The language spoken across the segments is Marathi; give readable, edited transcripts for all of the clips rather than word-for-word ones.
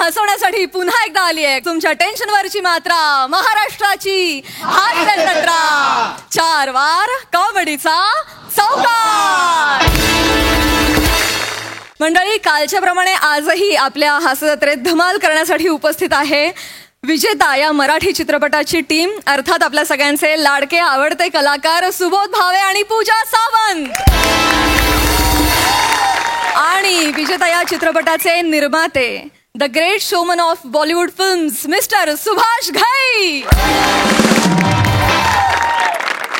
हसवण्यासाठी पुन्हा एकदा आली आहे तुमच्या टेन्शनवरची मात्रा, महाराष्ट्राची हास्य जत्रा, 4 वार कॉमेडीचा चौकार. मंडळी, कालच्या प्रमाणे आजही आपल्या हास्य जत्रेत धमाल करण्यासाठी उपस्थित आहे विजेता या मराठी चित्रपटाची टीम, अर्थात आपल्या सगळ्यांचे लाडके आवडते कलाकार सुबोध भावे आणि पूजा सावंत. आणि विजेता या चित्रपटाचे निर्माते, the great showman of Bollywood films, mister Subhash Ghai.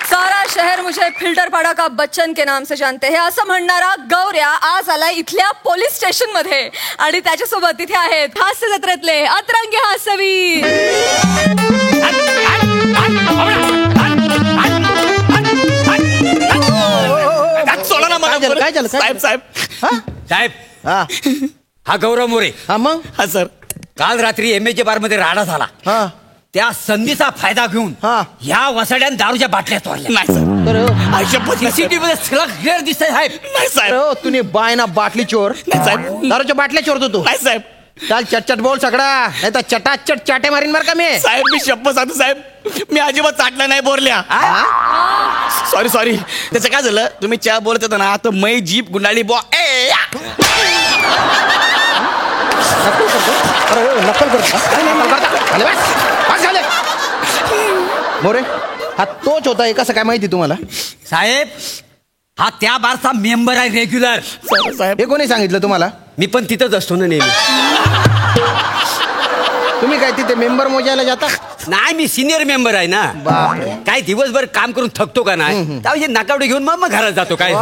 सारा शहर मुझे फिल्टर पाडा का बच्चन के नाम से जानते हैं असं म्हणणारा गौऱ्या आज आलाय इथल्या पोलीस स्टेशन मध्ये आणि त्याच्यासोबत तिथे आहेत हास्य जत्रेतले अतरंगी हास्यवीर. साहेब साहेब साहेब, हा गौरव मोरे. हा मग. हा सर, काल रात्री एमएच्या बार मध्ये राडा झाला. त्या संधीचा फायदा घेऊन ह्या वसाड्यान दारूच्या बाटल्या तोडल्या. नाही सर, सीसीटीव्ही मध्ये सगळं क्लिअर दिसतंय साहेब. नाही साहेब, तुम्ही बाय ना बाटली चोर. नाही साहेब, दारूच्या बाटल्या चोरतो तू. नाही साहेब. चाल चटचट बोल सगळा, नाही तर चटाचट चाटे मारीन बर का मी. साहेब मी शप्प सांगतो साहेब, मी अजिबात चाटला नाही बोरल्या. Sorry sorry. त्याचं काय झालं, तुम्ही चहा बोलत होता ना, तर मै जीप गुंडाळी बॉ. नक्कल करतो. मोरे, हा तोच होता. कसं काय माहिती तुम्हाला? साहेब, हा त्या बारचा मेंबर आहे रेग्युलर. साहेब, हे कोणी सांगितलं तुम्हाला? मी पण तिथंच असतो ना नेहमी. तुम्ही काय तिथे मेंबर मोजायला जाता? नाही, मी सिनियर मेंबर आहे ना. बापरे. काय दिवसभर काम करून थकतो का नाही, त्यावेळी नाकावडी घेऊन मग घरात जातो. काय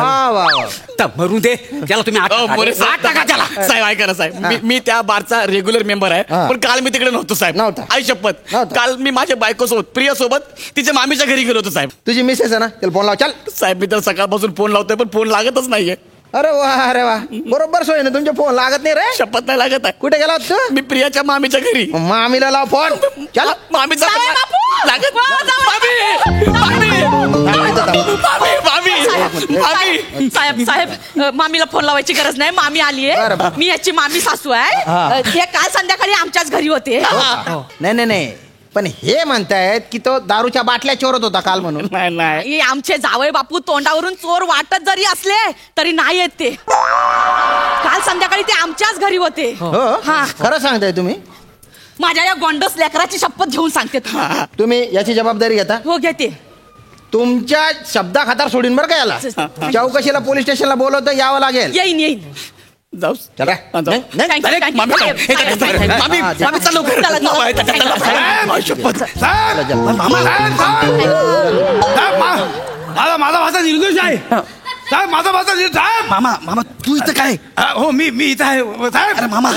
मरून दे त्याला. तुम्ही साहेब ऐका ना साहेब, मी त्या बारचा रेग्युलर मेंबर आहे, पण काल मी तिकडे नव्हतो साहेब. नव्हता? आई शपथ, काल मी माझ्या बायको सोबत, प्रिया सोबत तिच्या मामीच्या घरी गेलो होतो साहेब. तुझी मिसेस आहे ना, त्याला फोन लाव. चल साहेब, मी तर सकाळपासून फोन लावतोय पण फोन लागतच नाहीये. अरे वा, अरे वा, बरोबर सोय ना. तुमचे फोन लागत नाही रे. शपथ नाही लागत आहे. कुठे गेला होता तू? मी प्रियाच्या मामीच्या घरी. मामीला लाव फोन. चल. मामीचा साहेब साहेब, मामीला फोन लावायची गरज नाही. मामी आलीये. मी याची मामी सासू आहे. ते काल संध्याकाळी आमच्याच घरी होते. नाही नाही नाही, पण हे म्हणतायत की तो दारूच्या बाटल्या चोरत होता काल म्हणून. नाही, आमचे जावई बापू तोंडावरून चोर वाटत जरी असले तरी नाही येत ते. काल संध्याकाळी ते आमच्याच घरी होते. हा, खरं सांगताय तुम्ही? माझ्या या गोंडस लेकराची शपथ घेऊन सांगते. तुम्ही याची जबाबदारी घेता? हो, घेते. तुमच्या शब्दा खातार सोडीन बरं का याला. चौकशीला पोलीस स्टेशनला बोलवतं यावं लागेल. येईन येईन. जाऊ. माझा भाषा निर्दोष आहे साहेब. माझा भाषा निर्दोष साहेब. मामा तू इथं काय? हो, मी इथं आहे साहेब. अरे मामा,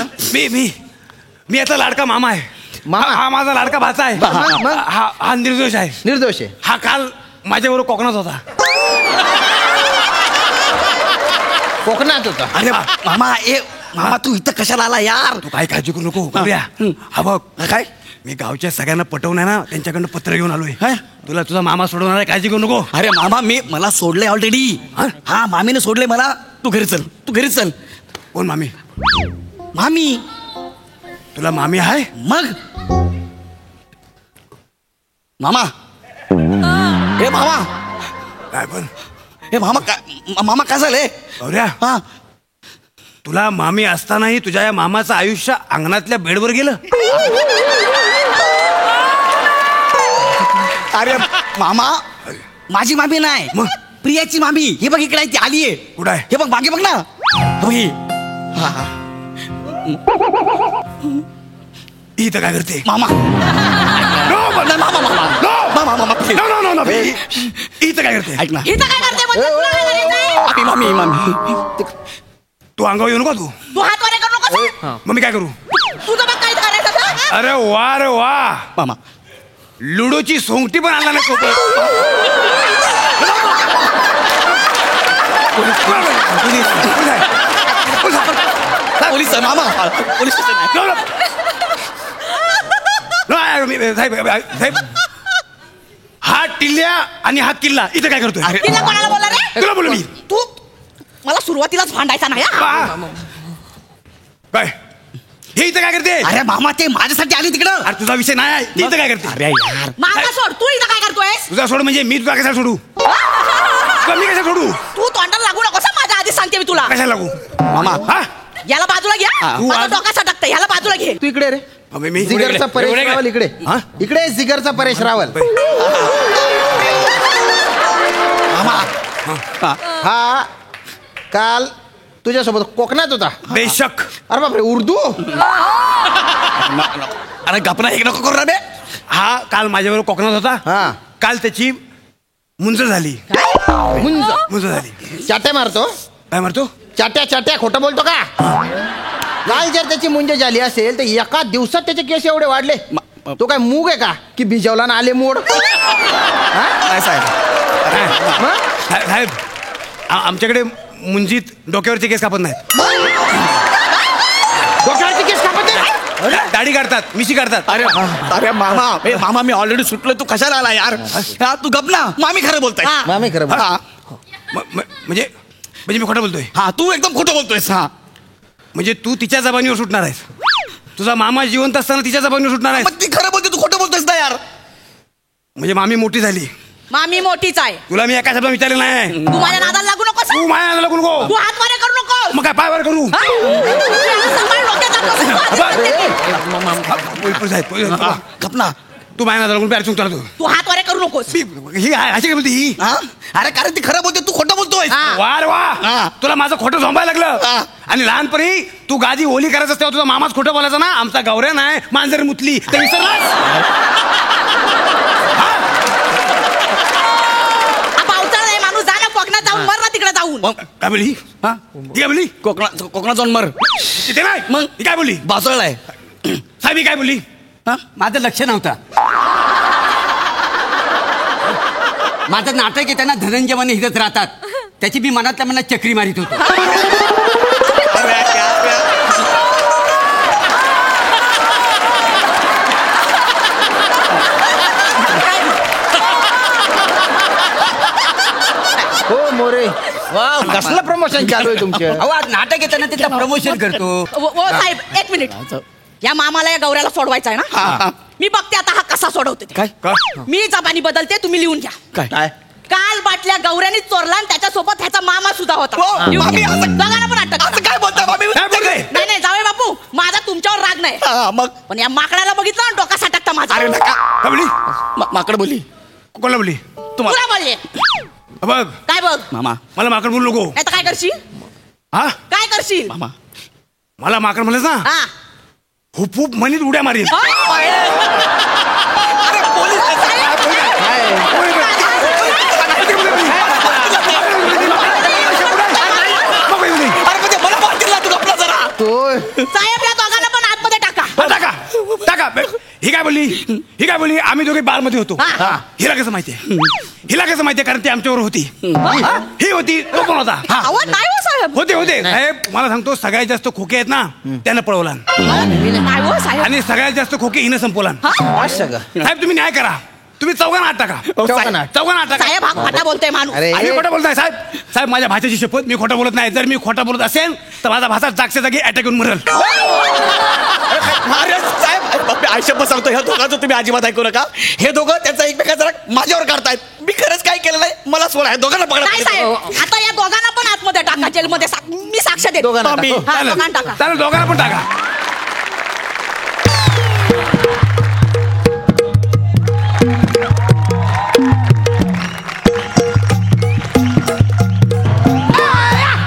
मी याचा लाडका मामा आहे. हा माझा लाडका भाचा आहे. हा निर्दोष आहे. निर्दोष आहे. हा काल माझ्याबरोबर कोकणात होता. कोकणात होता? अरे मामा तू इथं कशाला आला यार? तू काय काळजी करू नको. हा बघ, काय मी गावच्या सगळ्यांना पटवून ना त्यांच्याकडनं पत्र घेऊन आलोय. तुला तुझा मामा सोडवणार आहे, काळजी करू नको. अरे मामा, मला सोडले ऑलरेडी. हा, मामीने सोडले मला. तू घरी चल. कोण मामी? मामी? तुला मामी आहे? मग मामा. हे मामा काय पण? हे मामा काय झालंय? हा, तुला मामी असतानाही तुझ्या या मामाचं आयुष्य अंगणातल्या बेडवर गेलं. अरे मामा, माझी मामी नाही, मग प्रियाची मामी. हे बघ इकडे ती आलीये. कुठं आहे? हे बघ मागे बघ ना. इथं काय करते मामा? इथं काय करते? ऐक ना. मामी. तू अंगावर येऊ नका. तू हात वर करू नका. मग मी काय करू? तुझं मग काय करायचं? अरे वा मामा, लुडोची सोंगटी पण आणला नाही सोबत. पोलीस मामा, पोलीस साहेब, हा टिल्ल्या आणि हा किल्ला इथं काय करतोय? तिला कोणाला बोलला रे? तुला बोलू मी. तू मला सुरुवातीलाच भांडायचा नाही. काय हे इथं काय करते? अरे मामा ते माझ्यासाठी आली तिकडं. अरे तुझा विषय नाही, ती इथं काय करते? अरे यार माझा सोड, तू इथं काय करतोय? तुझा सोड म्हणजे मी तुझा कसा सोडू? कमी कसा सोडू? तू तोंडाला लागू नकोस हं, माझ्या आधी सांगते मी तुला. कशा लागू? मामा हा? याला बाजूला घ्या. हा. माझा डोका सटकतं, याला बाजूला घे. तू इकडे रे. मी जिगरचा परेश रावल इकडे. हा? इकडे जिगरचा परेश रावल. हा काल तुझ्यासोबत कोकणात होता. बेशक. अरे बापरे, उर्दू. अरे गपना एक नको करू रे बे. हा काल माझ्याबरोबर कोकणात होता. हा. काल त्याची मुंज झाली. मुंज झाली. चाट्या मारतो. काय मारतो? चाट्या खोटं बोलतो का? काल जर त्याची मुंज झाली असेल तर एका दिवसात त्याचे केस एवढे वाढले. तो काय मूग आहे का की भिजवला ना आले मोड? काय साहेब साहेब आमच्याकडे मुंजीत डोक्यावरचे केस कापत नाहीत. डोक्यावरचे केस कापत नाही? दाढी काढतात, मिशी काढतात. अरे अरे मामा मी ऑलरेडी सुटलोय. तू कशाला आला यार? हा, तू गप ना. मामी खरं बोलताय. हा. मामी खरं बोल. हा म्हणजे मी खोटं बोलतोय? हा तू एकदम खोटं बोलतोयस. हा म्हणजे तू तिच्या जबानीवर सुटणार आहेस? तुझा मामा जिवंत असताना तिच्या जबानीवर सुटणार आहेस? मग ती खरं बोलते, तू खोटं बोलतोयस ना यार. म्हणजे मामी मोठी झाली. मामी मोठीच आहे. तुला मी एका शब्दात विचारलं नाही. तू माझ्या नादाला लागू नकोस. तू माझ्या नादाला लागू नको. तू हात मारे करू नकोस. मग काय पायवर करू? सांभाळ डोक्यात टाकतोस. गप ना. तू माझ्या नादाला लागून अडचण तुला. तू हात मारे करू नकोस. ही अशी काय बोलते ही? हा? अरे कारण ती खरं बोलते, तू खोटं बोलतोय. हा. वार वा हा. तुला माझं खोटं झोंबायला लागलं. हा. आणि लहानपणी तू गादी ओली करायचं तेव्हा तुझा मामाच खोटं बोलायचा ना. आमचा गौऱ्या नाही मांजर मुतली ते विसरलास? हा पावसाळा आहे, माणूस जा ना कोकणात जाऊन मर ना तिकडे जाऊन. काय बोलली? हा? ती काय बोलली? कोकणात जाऊन मर. तिथे नाही मग? ही काय बोलली? बासळला आहे. साहेब ही काय बोलली? माझं लक्ष नव्हतं. माझं नाटक आहे, त्यांना धनंजय माने हिजत राहतात, त्याची मी मनातल्या मनात चक्री मारित होतो. हो मोरे. कसलं प्रमोशन चालू आहे तुमचं? अहो आज नाटक आहे, त्यांना तिथं प्रमोशन करतो. ओ साहेब एक मिनिट. या मामाला या गौऱ्याला सोडवायचा आहे ना. मी बघते आता हा कसा सोडवते ते. काय? मी जबानी बदलते, तुम्ही लिहून घ्या. काय? काल बाटल्या गौऱ्याने चोरला आणि त्याच्यासोबत ह्याचा मामा सुद्धा होता. हो, लिहून मामी, घ्या. असं- दोघांना पण अटक असं करा. काय बोलताय मामी? काय बोलते? नाही नाही जावे बापू, माझा तुमच्यावर राग नाही, हा, मग पण या माकडाला बघितलं ना डोका सटकता माझा. अरे नका. काय बोलली? माकड बोली. कोणाला बोलली? तुला बोलले. बघ काय बघ? मामा मला माकड बोलू नको. नाही तर काय करशील? हा काय करशील? मामा मला माकड म्हणलं ना हा. हुप म्हणीत उड्या मारील. अरे पोलीस अरे म्हणजे मला मारतील ना, तू गपला जरा. साहेब या दोघांना पण आतमध्ये टाका. टाका टाका. ही काय बोलली? ही काय बोलली? आम्ही दोघे बार मध्ये होतो. हा. हिला कसं माहितीये? हिला कसं माहितीये? कारण ती आमच्यावर होती. ही होती, तो पण होता. आवाज नाही हो साहेब. होते साहेब. मला सांगतो सगळ्यात जास्त खोके आहेत ना त्यानं पळवला नाही हो साहेब. आणि सगळ्यात जास्त खोके हिनं संपवला. साहेब तुम्ही न्याय करा. तुम्ही चौघांना आत टाका. चौघांना. चौघांना आत टाका. साहेब हा खोटा बोलतोय माणूस. अरे आम्ही खोटं बोलताय साहेब. साहेब माझ्या भाच्याची शपथ मी खोटं बोलत नाही. जर मी खोटं बोलत असेल तर माझा भाषा जागच्या जागी अटॅक येऊन मरेल. अरे साहेब आयुष्यभर सांगतो, ह्या दोघांचं तुम्ही अजिबात ऐकू नका. हे दोघं त्यांचा एकमेकाचा राग माझ्यावर काढतायत. मी खरंच काय केलं नाही, मला सोडा. दोघांना नाही पकडा. साहेब, आता या दोघांना पण आतमध्ये टाका जेलमध्ये. मी साक्ष देतो. दोघांना मामी. टाका. हा, दोघांना टाका. चालेल दोघांना पण टाका.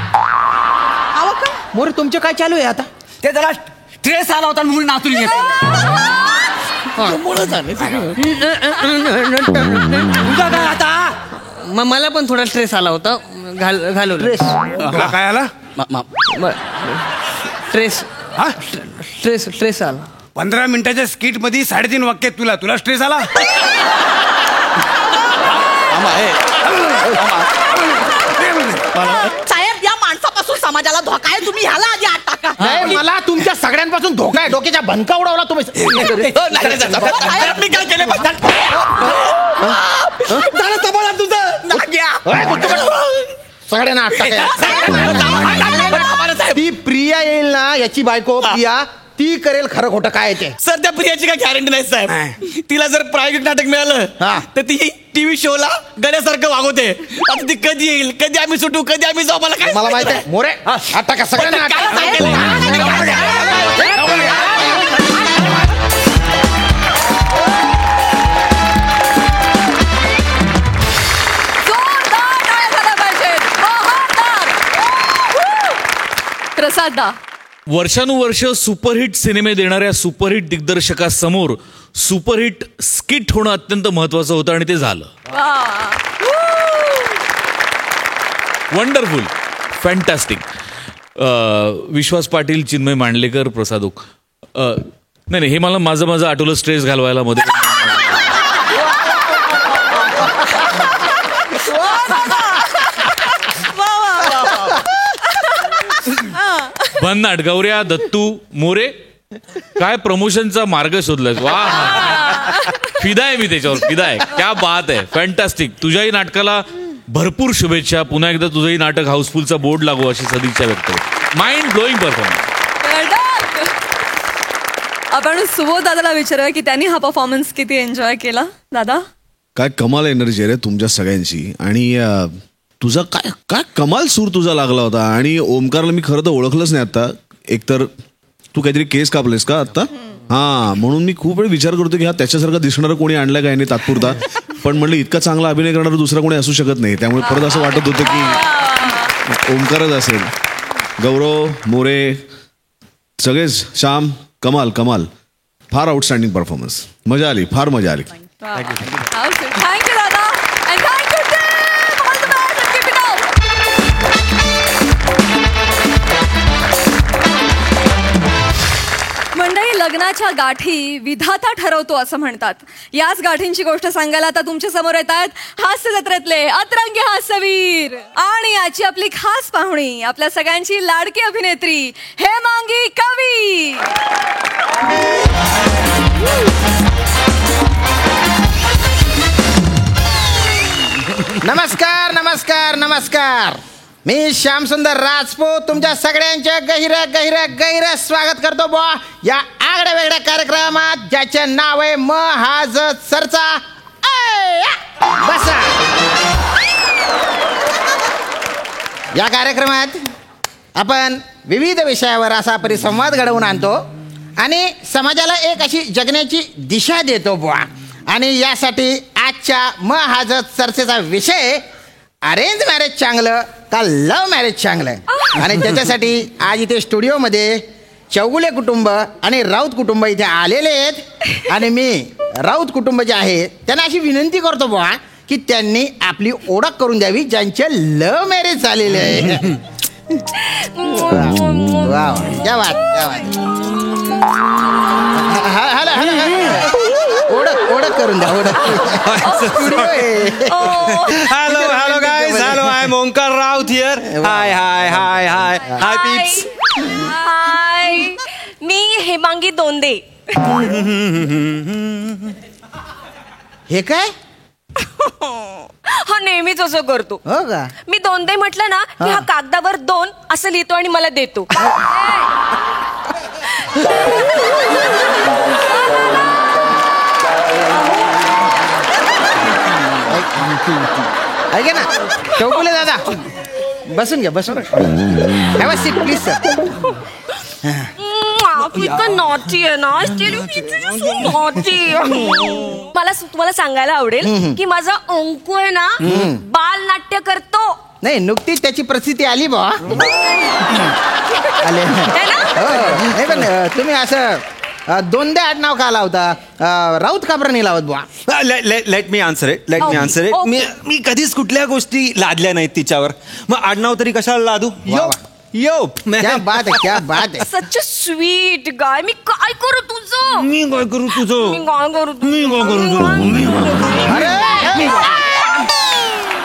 अहो का? मोरे तुमचे काय चालू आहे आता? ते जरा स्ट्रेस आला होता म्हणून नाचून घेत. तुझा काय आता? मला पण थोडा स्ट्रेस आला होता. घालवलं तुला काय आला? हा स्ट्रेस आला. 15 मिनिटाच्या स्किट मध्ये 3.5 वाक्य तुला स्ट्रेस आला? साहेब या माणसापासून समाजाला धोका आहे, तुम्ही ह्याला आधी आत टाका. नाही मला तुमच्या सगळ्यांपासून धोका आहे. डोक्याच्या भनका उडवला तुम्ही. मी काय केलं सगळ्यांना आत टाका. ती प्रिया येईल ना, याची बायको प्रिया, ती करेल खरं खोटं काय ते. सर त्या प्रियाची काय गॅरंटी नाही साहेब. तिला जर प्रायव्हेट नाटक मिळालं तर ती टीव्ही शोला गड्यासारखं वागवते. आता ती कधी येईल, कधी आम्ही सुटू, कधी आम्ही जाऊ, मला काय माहिती आहे मोरे आता का सगळ्यांना प्रसाद वर्षानुवर्ष सुपरहिट सिनेमे देणाऱ्या सुपरहिट दिग्दर्शकासमोर सुपरहिट स्किट होणं अत्यंत महत्वाचं होतं आणि ते झालं. Wonderful, fantastic. विश्वास पाटील, चिन्मय मांडलेकर, प्रसाद ओक. नाही हे मला माझं आठवलं स्ट्रेस घालवायला मध्ये. भन्नाट, गौऱ्या, दत्तू, मोरे, काय प्रमोशनचा मार्ग शोधलाय. वा, फिदा आहे मी त्याच्यावर, फिदा आहे. क्या बात आहे, फॅन्टॅस्टिक. तुझ्याही नाटकाला भरपूर शुभेच्छा. पुन्हा एकदा तुझंही नाटक हाऊसफुलचा बोर्ड लागू अशी सदिच्छा व्यक्त करतो. Mind blowing performance. आपण सुबोध दादाला विचारूया की त्यांनी हा परफॉर्मन्स किती एन्जॉय केला. दादा, काय कमाल एनर्जी रे तुमच्या सगळ्यांची. आणि तुझा काय काय कमाल सूर तुझा लागला होता. आणि ओमकारला मी खरं तर ओळखलंच नाही आता. एकतर तू काहीतरी केस कापलेस का आता. हा, म्हणून मी खूप वेळ विचार करतो की हा त्याच्यासारखा दिसणारा कोणी आणलाय काय नाही तात्पुरता. पण म्हणलं इतका चांगला अभिनय करणारा दुसरा कोणी असू शकत नाही. त्यामुळे परत असं वाटत होतं की ओमकारच असेल. गौरव, मोरे, सगळेच, श्याम, कमाल कमाल. फार आउटस्टँडिंग परफॉर्मन्स. मजा आली, फार मजा आली. थँक्यू दादा. मंडळी, लग्नाच्या गाठी विधाता ठरवतो असं म्हणतात. याच गाठींची गोष्ट सांगायला आता तुमच्या समोर येत आहेत हास्य जत्रेतले अतरंगी हास्यवीर. आणि याची आपली खास पाहुणी, आपल्या सगळ्यांची लाडकी अभिनेत्री हेमांगी कवी. नमस्कार नमस्कार नमस्कार. मी श्यामसुंदर राजपूत तुमच्या सगळ्यांच्या गहिरं स्वागत करतो बुवा या आगळ्या वेगळ्या कार्यक्रमात ज्याचे नाव आहे महाजत चर्चा. बसा. या कार्यक्रमात आपण विविध विषयावर असा परिसंवाद घडवून आणतो आणि समाजाला एक अशी जगण्याची दिशा देतो बुवा. आणि यासाठी आजच्या महाजत चर्चेचा विषय अरेंज मॅरेज चांगलं का लव्ह मॅरेज चांगलं. आणि त्याच्यासाठी आज इथे स्टुडिओमध्ये चौगुले कुटुंब आणि राऊत कुटुंब इथे आलेले आहेत. आणि मी राऊत कुटुंब जे आहे त्यांना अशी विनंती करतो बुवा की त्यांनी आपली ओळख करून द्यावी ज्यांचे लव्ह मॅरेज झालेले आहे. वा, क्या बात, क्या बात. ओळख करून द्या, ओळख. Hello guys, hello, I am Omkar Raut here. Hi hi hi hi hi peeps. Hi, मी हेमांगी दोंदे. हे काय? हा नेहमीच असं करतो. हो का? मी दोंदे म्हटलं ना की हा कागदावर 2 असं लिहितो आणि मला देतो. ऐका ना चौगुले दादा, बसून घ्या, बसून. Have a seat please sir. इतकं नॉटी आहे ना, मला तुम्हाला सांगायला आवडेल की माझा अंकू आहे ना बाल नाट्य करतो. नाही, नुकतीच त्याची प्रसिद्धी आली बा. आले नाही, पण तुम्ही असं दोनदे आडनाव का लावता, राऊत का बरं नाही लावत बुवा. Let me answer it. मी कधीच कुठल्या गोष्टी लादल्या नाहीत तिच्यावर. मग आडनाव तरी कशाला लादू. यो, क्या बात आहे, क्या बात आहे. सच स्वीट गाय. मी काय करू तुझं.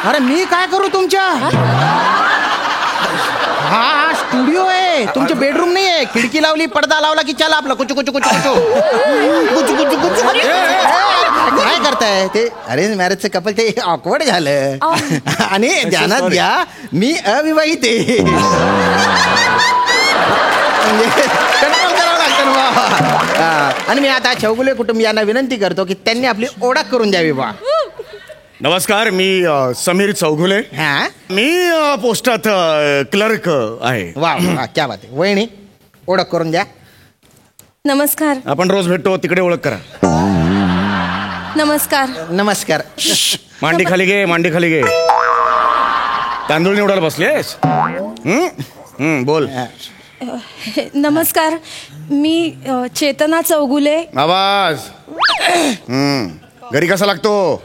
अरे मी काय करू तुमच्या. हा स्टुडिओ आहे, तुमचे बेडरूम नाही आहे. खिडकी लावली, पडदा लावला की चला आपलं कुचू कुचू कुचू कुचू कुचू कुचू कुचू. काय करताय ते अरेंज मॅरेजचं कपल ते ऑकवर्ड झालं. आणि ध्यानात घ्या मी अविवाहित आहे. कंट्रोल करावं लागतं ना बुवा. आणि मी आता चौगुले कुटुंबियांना विनंती करतो की त्यांनी आपली ओळख करून द्यावी बा. नमस्कार, मी समीर चौगुले. हा मी पोस्टात क्लर्क आहे. वा वा, क्या बात आहे. वहिनी, ओळख करून द्या. नमस्कार. आपण रोज भेटतो, तिकडे ओळख करा. नमस्कार. नमस्कार. मांडी खाली घे, मांडी खाली घे. तांदूळ निवडायला बसलेस? बोल. नमस्कार, मी चेतना चौगुले. आवाज. घरी कसा लागतो?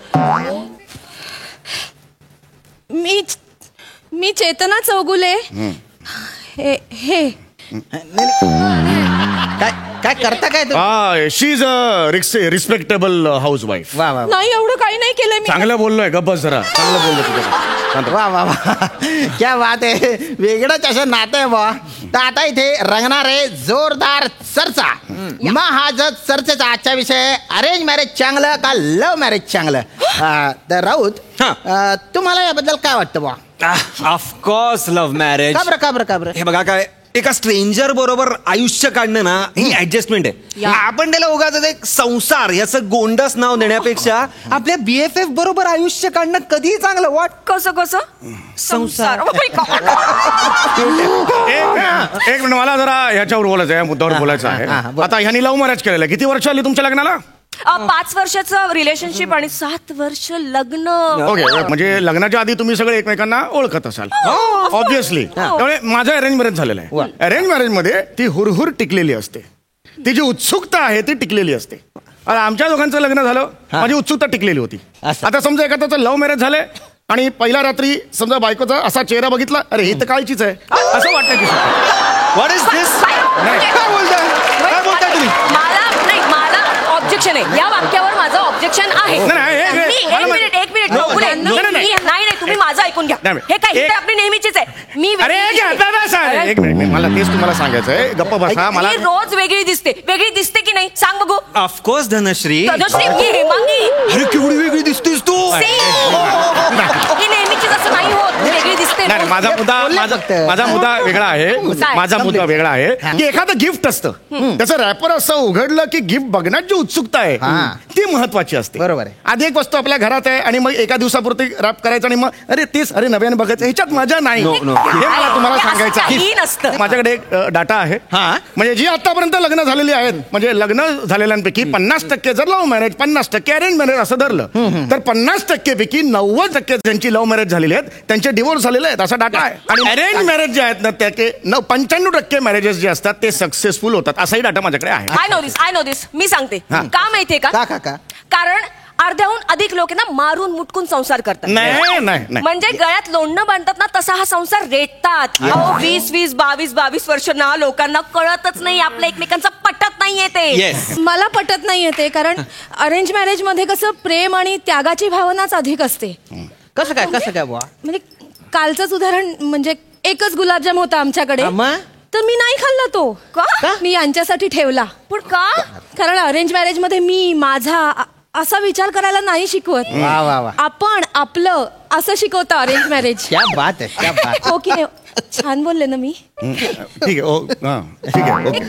मी चेतना चौगुले. हे काय करता काय तू? She is a respectable housewife. वा वा नाही, एवढं काही नाही केलं मी. चांगलं बोललोय, गप्प बस जरा. चांगलं बोललो तुझं. वा वा वा, क्या बात आहे. वेगळंच असं नातं आहे बा. तर आता इथे रंगणार आहे जोरदार चर्चा. मग हा जर चर्चेचा आजचा विषय अरेंज मॅरेज चांगलं का लव्ह मॅरेज चांगलं? तर राऊत, तुम्हाला याबद्दल काय वाटतं बा? Of course love marriage. का बरं? हे बघा, काय एका स्ट्रेंजर बरोबर आयुष्य काढणं ना, ही ऍडजस्टमेंट आहे. आपण त्याला उगाच एक संसार याचं गोंडस नाव देण्यापेक्षा आपल्या BFF बरोबर आयुष्य काढणं कधीही चांगलं. वाट कसं संसार. एक मिनिट, मला जरा ह्याच्यावर बोलायचं आहे, मुद्द्यावर बोलायचं आहे. आता ह्यानी लव्ह मॅरेज केलेलं आहे. किती वर्ष आली तुमच्या लग्नाला? 5 वर्षाचं रिलेशनशिप आणि 7 वर्ष लग्न. ओके, म्हणजे लग्नाच्या आधी तुम्ही सगळे एकमेकांना ओळखत असाल ऑब्विसली. त्यामुळे माझं अरेंज मॅरेज झालेलं आहे. अरेंज मॅरेज मध्ये ती हुरहुर टिकलेली असते, ती जी उत्सुकता आहे ती टिकलेली असते. आता आमच्या दोघांचं लग्न झालं, माझी उत्सुकता टिकलेली होती. आता समजा एखाद्याचं लव्ह मॅरेज झालंय आणि पहिल्या रात्री समजा बायकोचा असा चेहरा बघितला, अरे ही तर काळचीच आहे, असं वाटतं की व्हॉट इज दिस? काय बोलताय तुम्ही? मला ऑब्जेक्शन आहे या वाक्यावर. माझं ऑब्जेक्शन आहे. एक मिनिट नाही, तुम्ही माझं ऐकून घ्या. हे काय, ही तर आपली नेहमीचीच आहे. मी एक मिनिट, मला तेच तुम्हाला सांगायचं आहे. गप्प बसा. मला रोज वेगळी दिसते की नाही सांग बघू? ऑफकोर्स धनश्री. मी हेमांगी. अरे केवढी वेगळी दिसतेस तू. ही नेहमीचीच असं नाही होत, वेगळी दिसते. नाही, माझा मुद्दा वेगळा आहे. माझा मुद्दा वेगळा आहे की एखादं गिफ्ट असतं, त्याचं रॅपर असं उघडलं की गिफ्ट बघण्याची उत्सुकता आहे ती महत्वाची असते. बरोबर आहे. आधी एक वस्तू आपल्या घरात आहे आणि मग एका दिवसापुरती रॅप करायचं आणि मग अरे नव्याने बघायचं, ह्याच्यात मजा नाही. हे मला तुम्हाला सांगायचं आहे. माझ्याकडे एक डाटा आहे, म्हणजे जी आतापर्यंत लग्न झालेली आहेत, म्हणजे लग्न झालेल्यांपैकी 50% जर लव्ह मॅरेज, 50% अरेंज मॅरेज असं धरलं तर 50% पैकी 90% ज्यांची लव्ह मॅरेज झालेली आहेत त्यांचे डिवोर्स झालेले आहेत, असा डाटा आहे. आणि अरेंज मॅरेज जे आहेत ना, त्याचे 95% मॅरेजेस जे असतात ते सक्सेसफुल होतात, असाही डाटा माझ्याकडे आहे. आय नो दिस. मी सांगते का माहितीये का? कारण अर्ध्याहून अधिक लोक ना मारून मुटकून संसार करतात. नाही म्हणजे गळ्यात लोणनं बांधतात ना, तसा हा संसार रेटतात. 20, 22 वर्ष ना लोकांना कळतच नाही, आपल्या एकमेकांचं पटत नाहीये ते. मला पटत नाहीये ते, कारण अरेंज मॅरेज मध्ये कसं प्रेम आणि त्यागाची भावनाच अधिक असते. कसं काय बुवा? म्हणजे कालचंच उदाहरण, म्हणजे एकच गुलाबजाम होता आमच्याकडे, तर मी नाही खाल्ला तो. का? मी यांच्यासाठी ठेवला. पण का? कारण अरेंज मॅरेज मध्ये मी माझा असा विचार करायला नाही शिकवत. आपण आपलं असं शिकवतं अरेंज मॅरेज. क्या बात आहे, क्या बात. हो की नाही? छान बोलले ना मी? ठीक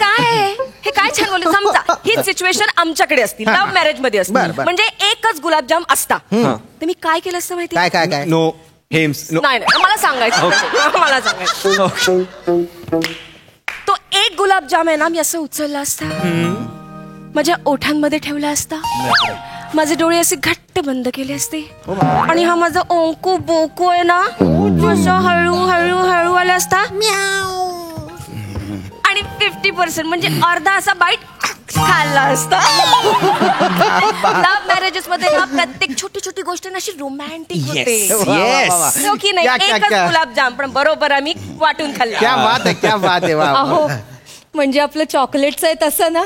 आहे. हे काय छान बोलले. समजा ही सिच्युएशन आमच्याकडे असती, लव्ह मॅरेज मध्ये असती, म्हणजे एकच गुलाबजाम असता, तर मी काय केलं असतं माहिती? काय? नो हेम्स. नाही, मला सांगायचं. तो एक गुलाबजाम आहे ना, मी असं उचलला असता, माझ्या ओठांमध्ये ठेवला असता, माझे डोळे असे घट्ट बंद केले असते, आणि हा माझा ओंकू बोकू आहे ना, असं हळू आला असता, आणि 50% म्हणजे अर्धा असा बाईट खाल्ला असता. लव्ह मॅरेजेस मध्ये ना प्रत्येक छोटी गोष्ट अशी रोमॅन्टिक होते. हो की नाही? एकच गुलाबजाम पण बरोबर आम्ही वाटून खाल्ला. क्या बात आहे. अहो, म्हणजे आपलं चॉकलेटचं आहे तसं ना.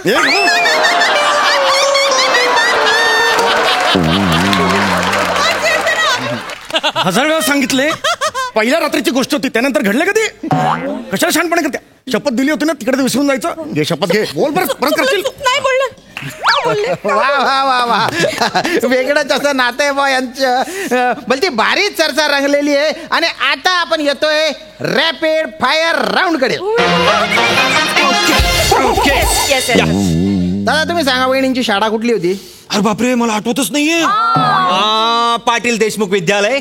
1000 वेळा सांगितले, पहिल्या रात्रीची गोष्ट होती, त्यानंतर घडले कधी? कशाला शहाणपणे करते? शपथ दिली होती ना, तिकडे विसरून जायचं. घे शपथ, घे. बोल परत करशील. नाही बोललं. वा वेगळंच असं नातं आहे बा यांचं. भलती भारी चर्चा रंगलेली आहे. आणि आता आपण येतोय रॅपिड फायर राऊंड कडे. दादा तुम्ही सांगा वहिनींची शाळा कुठली होती? अरे बापरे मला आठवतच नाहीये. पाटील देशमुख विद्यालय.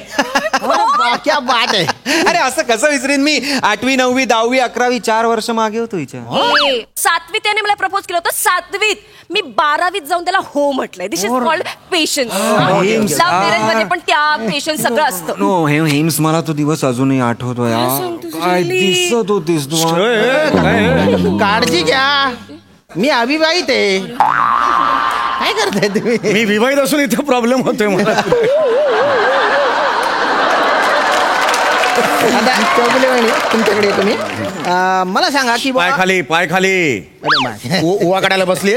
क्या बात आहे. अरे असं कसं विसरीन मी. 8वी 9वी 10वी 11वी 4 वर्ष मागे होतो हिच्या. 7वीत त्याने मला प्रपोज केलं होतं. 7वीत मी 12वीत जाऊन त्याला हो म्हटलंय. This is called patience. Love marriage मध्ये पण त्या पेशन्स सगळं असतं. नो हेम्स मला तो दिवस अजूनही आठवतो यार. काय दिसत होतीस तू. काळजी घ्या मी अविवाहित आहे. काय करताय तुम्ही? मी विवाहित असून इथे प्रॉब्लेम होतोय मला. आता चौगुले वहिनी तुमच्याकडे येतो मी. मला सांगा की पाय खाली पाय खाली. उवा काढायला बसली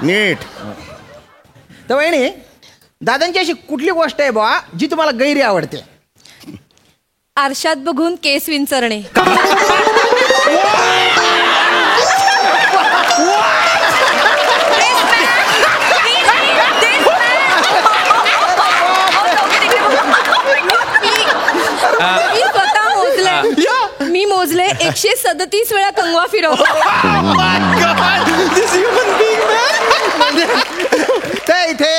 नीट. तर वहिनी दादांची अशी कुठली गोष्ट आहे बुवा जी तुम्हाला गैरी आवडते? आरशात बघून केस विंचरणे. मी स्वतः मोजले. मी मोजले 137 वेळा कंगवा फिरवतो. तर इथे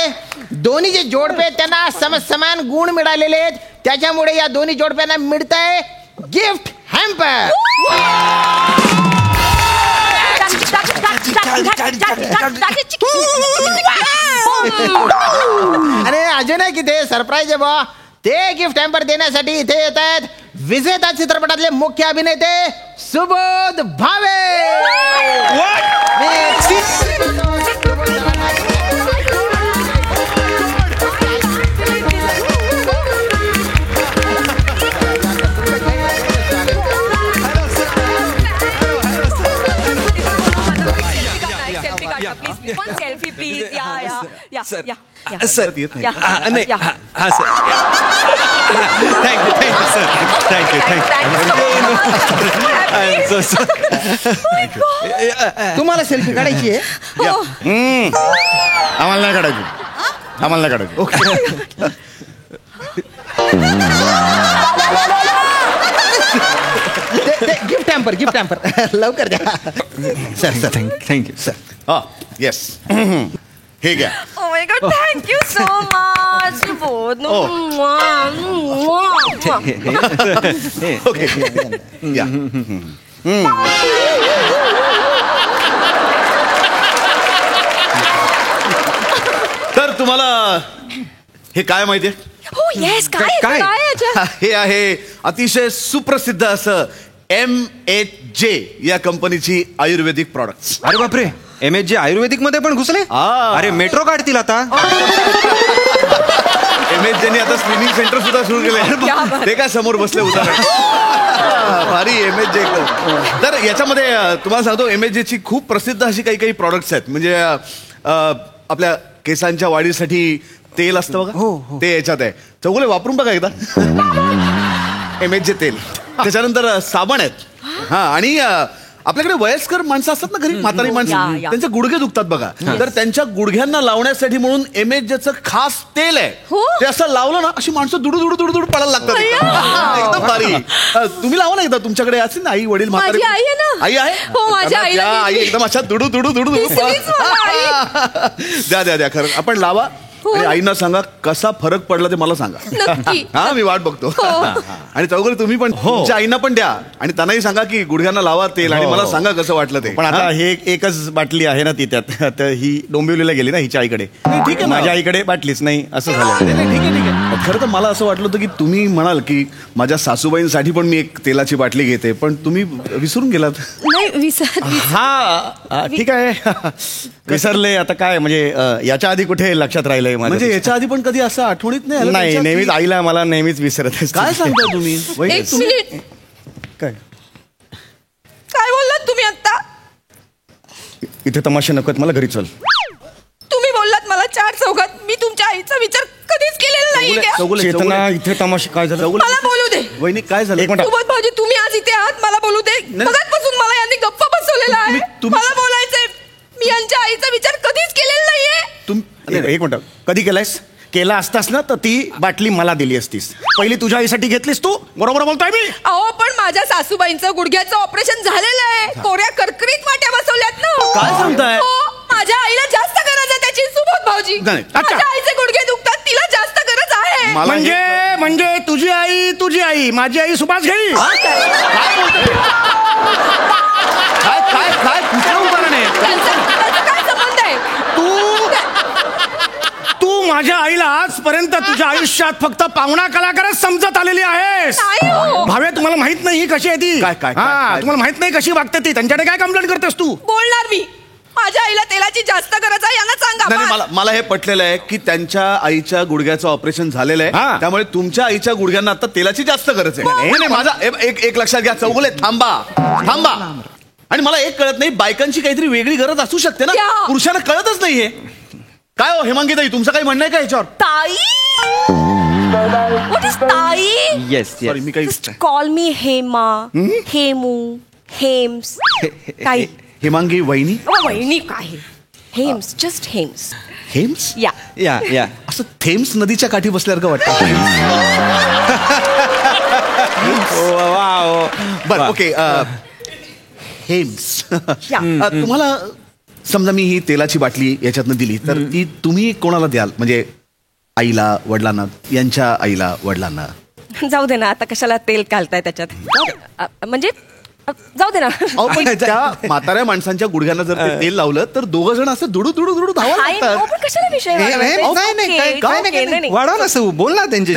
दोन्ही जे जोडपे आहेत त्यांना समान गुण मिळालेले आहेत. त्याच्यामुळे या दोन्ही जोडप्यांना मिळतंय गिफ्ट हॅम्पर. अरे अजून आहे की ते सरप्राईज आहे बा. ते गिफ्ट हॅम्पर देण्यासाठी इथे येत आहेत विजेता चित्रपटातले मुख्य अभिनेते सुबोध भावे. Selfie please. या सर नाही हा सर. Thank you sir. तुम्हाला सेल्फी काढायची आहे? आम्हाला नाही काढायची. आम्हाला नाही काढायची. ओके. गिफ्ट हॅम्पर लवकर द्या. Sir thank you sir. हा येस हे घ्या. Oh my God, thank you so much. Okay या. तर तुम्हाला हे काय माहितीये? हो येस. काय हे आहे अतिशय सुप्रसिद्ध असं MHJ या कंपनीची आयुर्वेदिक प्रॉडक्ट. अरे बापरे MHJ आयुर्वेदिक मध्ये पण घुसले. अरे मेट्रो काढतील आता. MHJ आता स्विमिंग सेंटर सुद्धा सुरू केले. ते काय समोर बसले उदाहरण. भारी MHJ. तर याच्यामध्ये तुम्हाला सांगतो MHJ ची खूप प्रसिद्ध अशी काही प्रॉडक्ट्स आहेत. म्हणजे आपल्या केसांच्या वाढीसाठी तेल असतं बघा. ते याच्यात आहे. चौगुले वापरून बघा एकदा MHJ तेल. त्याच्यानंतर साबण आहेत. हा आणि आपल्याकडे वयस्कर माणसं असतात ना घरी, म्हातारी माणसं, त्यांचे गुडघे दुखतात बघा. तर त्यांच्या गुडघ्यांना लावण्यासाठी म्हणून MHJचं खास तेल आहे. ते असं लावलं ना अशी माणसं दुडू पडायला लागतात. एकदम भारी. तुम्ही लावा ना एकदा. तुमच्याकडे असेल ना आई वडील म्हातारी. माझी आई आहे ना. आई आहे. हो माझ्या आई एकदम अशा दुडू द्या खरं. आपण लावा आणि आईना सांगा कसा फरक पडला ते मला सांगा. हा मी वाट बघतो. आणि चौगुले तुम्ही पण तुमच्या आईना पण द्या आणि त्यांनाही सांगा की गुडघ्यांना लावा तेल आणि मला सांगा कसं वाटलं ते. पण आता हे एकच बाटली आहे ना ती त्यात. तर ही डोंबिवलीला गेली ना हिच्या आईकडे. ठीक आहे. माझ्या आईकडे बाटलीच नाही असं झालं. ठीक आहे. खरं तर मला असं वाटलं होतं की तुम्ही म्हणाल की माझ्या सासूबाईंसाठी पण मी एक तेलाची बाटली घेते, पण तुम्ही विसरून गेलात. नाही हा ठीक आहे. विसरले आता काय म्हणजे याच्या आधी कुठे लक्षात राहिलंय म्हणजे याच्या आधी पण कधी असं आठवणीत नाही? नाही नेहमीच आईला मला नेहमीच विसरत. काय सांगता तुम्ही? एक मिनिट. काय बोललात तुम्ही आता? इथे तमाशे नकोत मला घरी चल. तुम्ही बोललात मला 4 चौघात. मी तुमच्या आईचा विचार कधीच केलेला नाही. चेतना इथे तमाशे काय झालं? मला बोलू दे. वहिनी काय झालं? एक मिनिट. सुबोध भाऊजी तुम्ही आज इथे आहात मला बोलू दे. मगाचपासून मला यांनी गप्पा बसवलेला आहे. मला बोलायचंय. मी यांच्या आईचा विचार कधीच केलेला नाहीये. एक मिनिट. कधी केलायस? केला असतास ना तर ती बाटली मला दिली असतीस. पहिली तुझ्या आईसाठी घेतलीस तू. बरोबर बोलतोय मी? अहो पण माझ्या सासूबाईंचं गुडघ्याचं ऑपरेशन झालेलं आहे. कोऱ्या कर्करीत वाट्या बसवल्यात ना. काय सांगताय? हो, माझ्या आईला जास्त गरज आहे त्याची. सुबोध भाऊजी, नाही. अच्छा. माझ्या आईचे गुडघे दुखतात, तिला जास्त गरज आहे. म्हणजे तुझी आई माझी आई सुभाष घेई. काय कुठलं उदाहरण आहे? त्याचा काय संबंध आहे? तू माझ्या आईला आजपर्यंत तुझ्या आयुष्यात फक्त पाहुणा कलाकारच समजत आलेली आहेस. नाही हो. भावे, तुम्हाला माहित नाही ही कशी आहे ती. काय? तुम्हाला माहित नाही कशी वागते ती. त्यांच्याकडे काय कंप्लेंट करतेस तू? बोलणार मी. माझ्या आईला तेलाची जास्त गरज आहे, यांना सांगा. नाही, मला हे पटलेलं आहे की त्यांच्या आईच्या गुडघ्याचं ऑपरेशन झालेलं आहे, त्यामुळे तुमच्या आईच्या गुडघ्यांना आता तेलाची जास्त गरज आहे. नाही, माझा एक लक्षात घ्या, चौगुले थांबा. आणि मला एक कळत नाही, बायकांची काहीतरी वेगळी गरज असू शकते ना, पुरुषांना कळतच नाहीये. काय हो हेमांगी ताई, तुमचं काही म्हणणं आहे का याच्यावर? ताई, व्हॉट इज ताई? येस सॉरी, मी काही कॉल मी हेमा, हेमू, हेम्स. ताई. हेमांगी वहिनी. वहिनी काय? हेम्स, जस्ट हेम्स. हेम्स? या असं थेम्स नदीच्या काठी बसल्यासारखं वाटतं. बरं, ओके. हेम्स. तुम्हाला समजा मी ही तेलाची बाटली याच्यातनं दिली तर ती तुम्ही कोणाला द्याल? म्हणजे आईला, वडिलांना, यांच्या आईला, वडिलांना? जाऊ दे ना, आता कशाला तेल घालताय त्याच्यात? म्हणजे जाऊ दे ना. पण त्या म्हाताऱ्या माणसांच्या गुडघ्यांना जर ते तेल लावलं तर दोघं जण असं दुडू धावा लागतात. पण कशाला विषय वाढवा ना, बोल ना त्यांचे.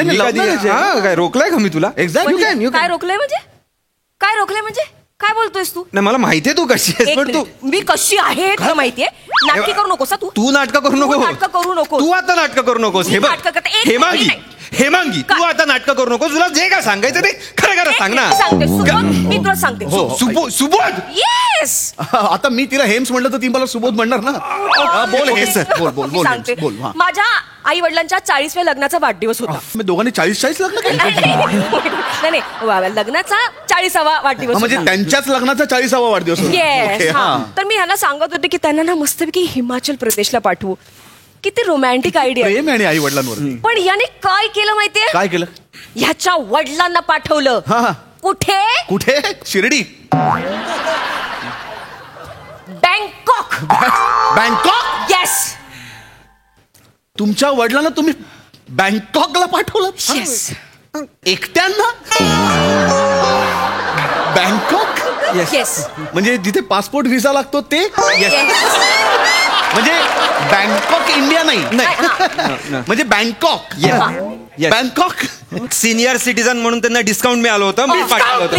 काय रोखलाय का मी तुला? एक्झॅक्टली. काय रोखलंय म्हणजे? काय बोलतोयस तू? नाही, मला माहितीये तू कशी आहेस, पण तू मी कशी आहे तुला माहितीये. नाटकी करू नकोस तू नाटक करू नको. नको तू आता नाटक करू नकोस. हे बघ हेमांगी, तू आता नाटक करू नकोस. तुला जे काय सांगायचं ते खरं सांग ना. मी तुला सांगते. सुबोध. येस. आता मी तिला हेम्स म्हणलं तर ती मला सुबोध म्हणणार ना. बोल. माझ्या आई वडिलांच्या 40व्या लग्नाचा वाढदिवस होता. मी दोघांनी 40 लग्न केलं. नाही, लग्नाचा 40वा वाढदिवस. म्हणजे त्यांच्याच लग्नाचा 40वा वाढदिवस. तर मी ह्याला सांगत होते की त्यांना ना मस्तपैकी हिमाचल प्रदेशला पाठवू. किती रोमॅन्टिक आयडिया. प्रेम आणि आई वडिलांवर. पण याने काय केलं माहितीये? काय केलं? ह्याच्या वडिलांना पाठवलं. कुठे? शिर्डी. बँकॉक. येस. तुमच्या वडिलांना तुम्ही बँकॉकला पाठवलं? येस. एकट्यांना? बँकॉक? येस. म्हणजे जिथे पासपोर्ट व्हिसा लागतो ते? म्हणजे बँकॉक इंडिया नाही. म्हणजे बँकॉक. बँकॉक. सिनियर सिटीजन म्हणून त्यांना डिस्काउंट मिळालं होतं, मी पाठवलं होतं.